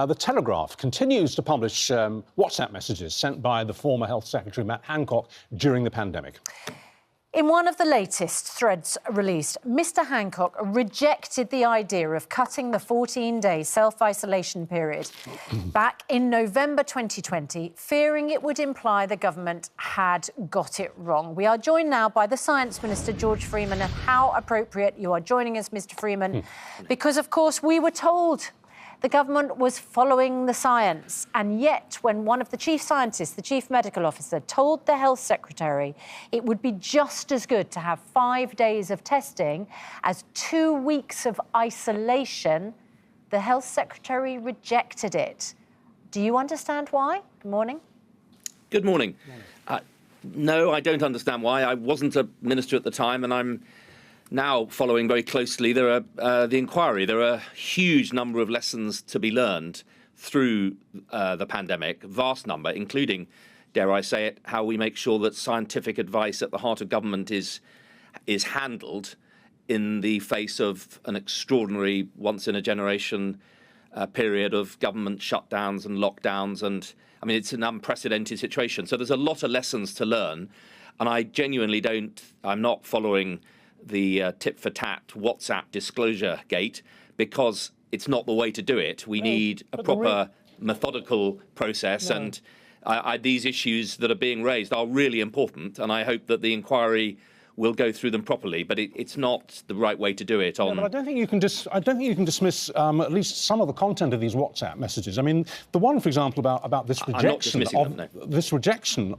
The Telegraph continues to publish WhatsApp messages sent by the former Health Secretary Matt Hancock during the pandemic. In one of the latest threads released, Mr Hancock rejected the idea of cutting the 14-day self-isolation period back in November 2020, fearing it would imply the government had got it wrong. We are joined now by the Science Minister, George Freeman, and how appropriate you are joining us, Mr Freeman, because, of course, we were told the government was following the science. And yet, when one of the chief scientists, the chief medical officer, told the health secretary it would be just as good to have 5 days of testing as 2 weeks of isolation, the health secretary rejected it. Do you understand why? Good morning. Good morning. No, I don't understand why. I wasn't a minister at the time, and I'm now following very closely the inquiry. There are a huge number of lessons to be learned through the pandemic, vast number, including, dare I say it, how we make sure that scientific advice at the heart of government is handled in the face of an extraordinary, once-in-a-generation period of government shutdowns and lockdowns. And, I mean, it's an unprecedented situation. So there's a lot of lessons to learn. And I genuinely I'm not following the tit-for-tat WhatsApp disclosure gate, because it's not the way to do it. We need a proper methodical process, and these issues that are being raised are really important, and I hope that the inquiry will go through them properly, but it's not the right way to do it. But I don't think you can dismiss at least some of the content of these WhatsApp messages. I mean, the one, for example, about this rejection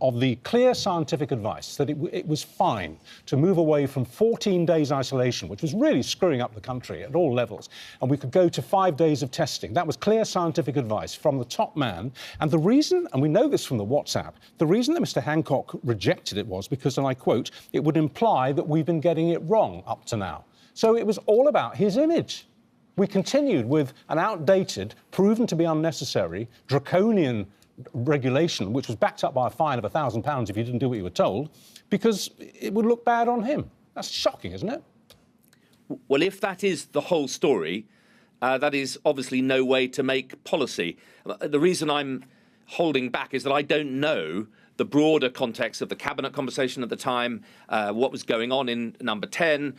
of the clear scientific advice that it was fine to move away from 14 days isolation, which was really screwing up the country at all levels, and we could go to 5 days of testing. That was clear scientific advice from the top man. And the reason, and we know this from the WhatsApp, the reason that Mr Hancock rejected it was because, and I quote, it would imply that we've been getting it wrong up to now. So it was all about his image. We continued with an outdated, proven to be unnecessary, draconian regulation, which was backed up by a fine of £1,000 if you didn't do what you were told, because it would look bad on him. That's shocking, isn't it? Well, if that is the whole story, that is obviously no way to make policy. The reason I'm holding back is that I don't know the broader context of the cabinet conversation at the time, what was going on in Number 10.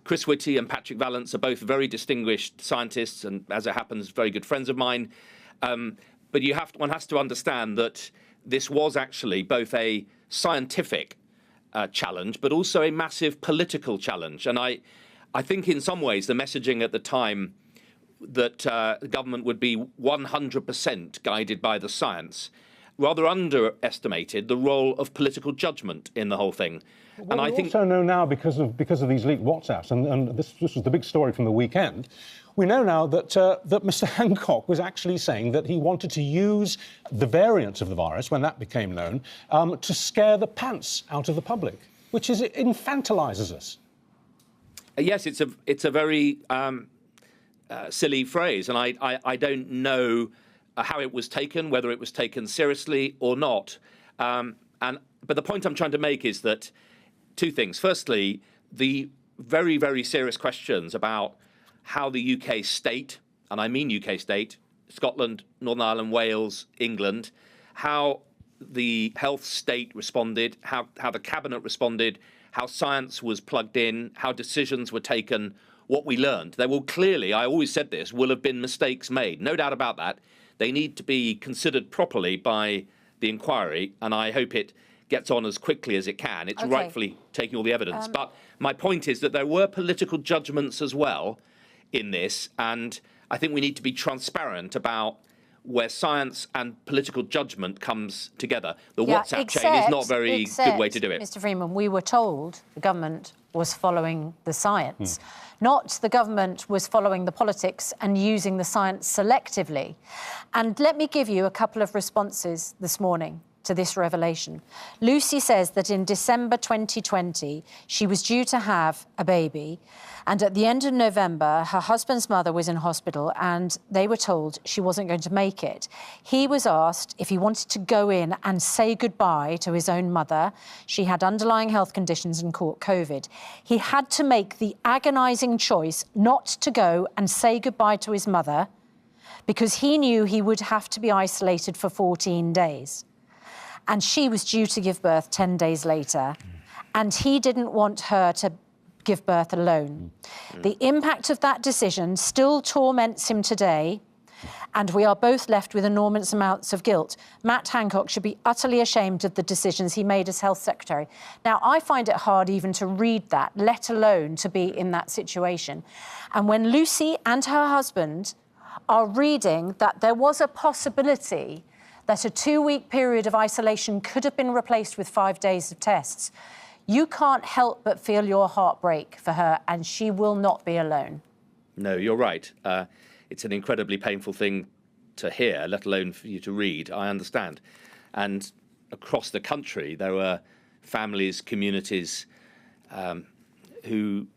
Chris Whitty and Patrick Vallance are both very distinguished scientists and, as it happens, very good friends of mine. But one has to understand that this was actually both a scientific challenge, but also a massive political challenge. And I think in some ways the messaging at the time that the government would be 100% guided by the science rather underestimated the role of political judgment in the whole thing. Well, and I think also know now, because of these leaked WhatsApps, and this was the big story from the weekend, we know now that that Mr Hancock was actually saying that he wanted to use the variant of the virus, when that became known, to scare the pants out of the public, which is, it infantilises us. Yes, it's a very silly phrase, and I don't know how it was taken, whether it was taken seriously or not. But the point I'm trying to make is that two things. Firstly, the very, very serious questions about how the UK state, and I mean UK state, Scotland, Northern Ireland, Wales, England, how the health state responded, how the cabinet responded, how science was plugged in, how decisions were taken, what we learned. There will clearly, I always said this, will have been mistakes made. No doubt about that. They need to be considered properly by the inquiry, and I hope it gets on as quickly as it can. It's rightfully taking all the evidence. But my point is that there were political judgments as well in this, and I think we need to be transparent about where science and political judgment comes together. The WhatsApp chain is not a very good way to do it. Mr Freeman, we were told the government was following the science. Not the government was following the politics and using the science selectively. And let me give you a couple of responses this morning to this revelation. Lucy says that in December 2020, she was due to have a baby, and at the end of November, her husband's mother was in hospital and they were told she wasn't going to make it. He was asked if he wanted to go in and say goodbye to his own mother. She had underlying health conditions and caught COVID. He had to make the agonising choice not to go and say goodbye to his mother, because he knew he would have to be isolated for 14 days. And she was due to give birth 10 days later, and he didn't want her to give birth alone. The impact of that decision still torments him today, and we are both left with enormous amounts of guilt. Matt Hancock should be utterly ashamed of the decisions he made as Health Secretary. Now, I find it hard even to read that, let alone to be in that situation. And when Lucy and her husband are reading that there was a possibility that a 2-week period of isolation could have been replaced with 5 days of tests, you can't help but feel your heart break for her, and she will not be alone. No, you're right. It's an incredibly painful thing to hear, let alone for you to read. I understand. And across the country, there were families, communities who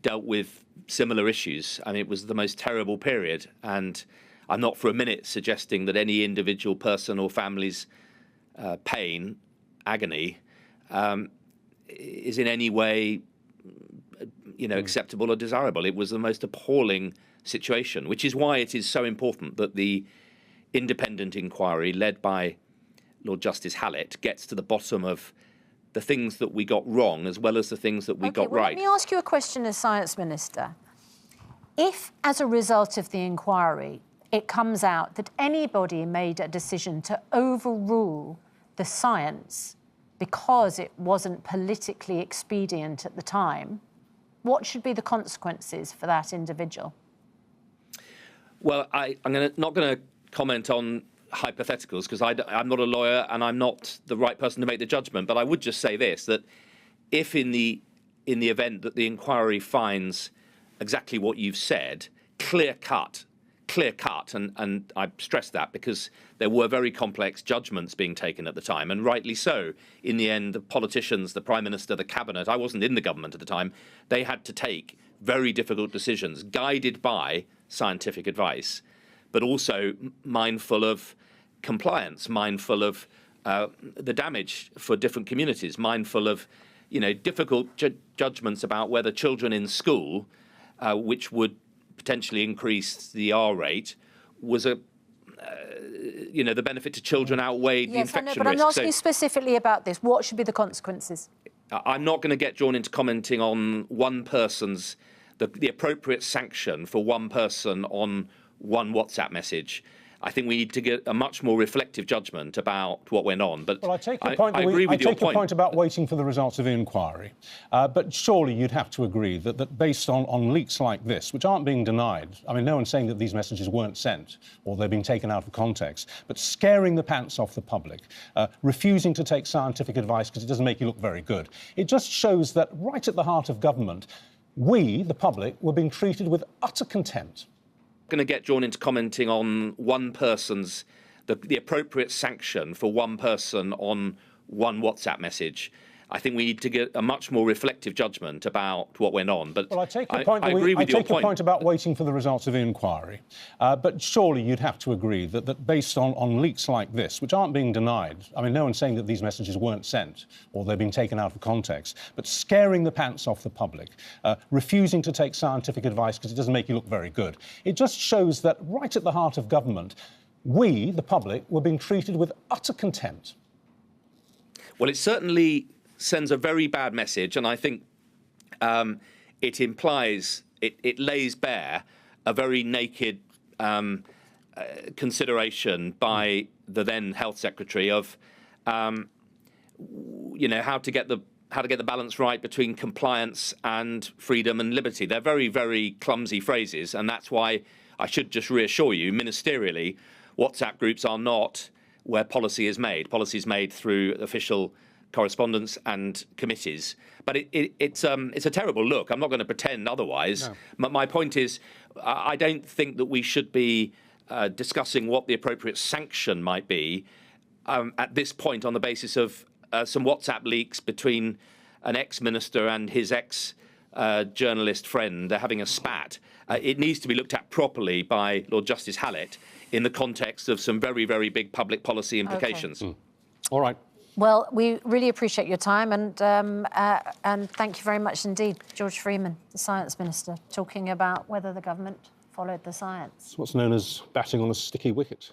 dealt with similar issues. I mean, it was the most terrible period. And I'm not for a minute suggesting that any individual person or family's pain, agony, is in any way, acceptable or desirable. It was the most appalling situation, which is why it is so important that the independent inquiry led by Lord Justice Hallett gets to the bottom of the things that we got wrong as well as the things that we got right. Let me ask you a question as Science Minister. If, as a result of the inquiry, it comes out that anybody made a decision to overrule the science because it wasn't politically expedient at the time, what should be the consequences for that individual? Well, I'm not going to comment on hypotheticals because I'm not a lawyer and I'm not the right person to make the judgment. But I would just say this, that if in the event that the inquiry finds exactly what you've said, clear cut, and I stress that because there were very complex judgments being taken at the time, and rightly so. In the end, the politicians, the Prime Minister, the Cabinet, I wasn't in the government at the time, they had to take very difficult decisions, guided by scientific advice, but also mindful of compliance, mindful of the damage for different communities, mindful of difficult judgments about whether children in school, which would potentially increase the R rate, was the benefit to children outweighed the infection risk. But I'm asking you specifically about this. What should be the consequences? I'm not going to get drawn into commenting on one person's, the appropriate sanction for one person on one WhatsApp message. I think we need to get a much more reflective judgment about what went on. But well, I take your point. I agree with your point about waiting for the results of the inquiry. But surely you'd have to agree that based on leaks like this, which aren't being denied, I mean, no one's saying that these messages weren't sent or they're being taken out of context, but scaring the pants off the public, refusing to take scientific advice because it doesn't make you look very good. It just shows that right at the heart of government, we, the public, were being treated with utter contempt. Going to get drawn into commenting on one person's, the appropriate sanction for one person on one WhatsApp message. I think we need to get a much more reflective judgment about what went on. But well, I take your point. I agree with your point about waiting for the results of the inquiry. But surely you'd have to agree that based on leaks like this, which aren't being denied, I mean, no one's saying that these messages weren't sent or they're being taken out of context, but scaring the pants off the public, refusing to take scientific advice because it doesn't make you look very good. It just shows that right at the heart of government, we, the public, were being treated with utter contempt. Well, it certainly sends a very bad message, and I think it implies, it lays bare a very naked consideration by the then Health Secretary of, how to get the balance right between compliance and freedom and liberty. They're very, very clumsy phrases, and that's why I should just reassure you, ministerially, WhatsApp groups are not where policy is made. Policy is made through official correspondence and committees. But it's a terrible look. I'm not going to pretend otherwise. No. My point is, I don't think that we should be discussing what the appropriate sanction might be at this point on the basis of some WhatsApp leaks between an ex-minister and his ex-journalist friend. They're having a spat. It needs to be looked at properly by Lord Justice Hallett in the context of some very, very big public policy implications. Okay. All right. Well, we really appreciate your time and thank you very much indeed, George Freeman, the Science Minister, talking about whether the government followed the science. It's what's known as batting on a sticky wicket.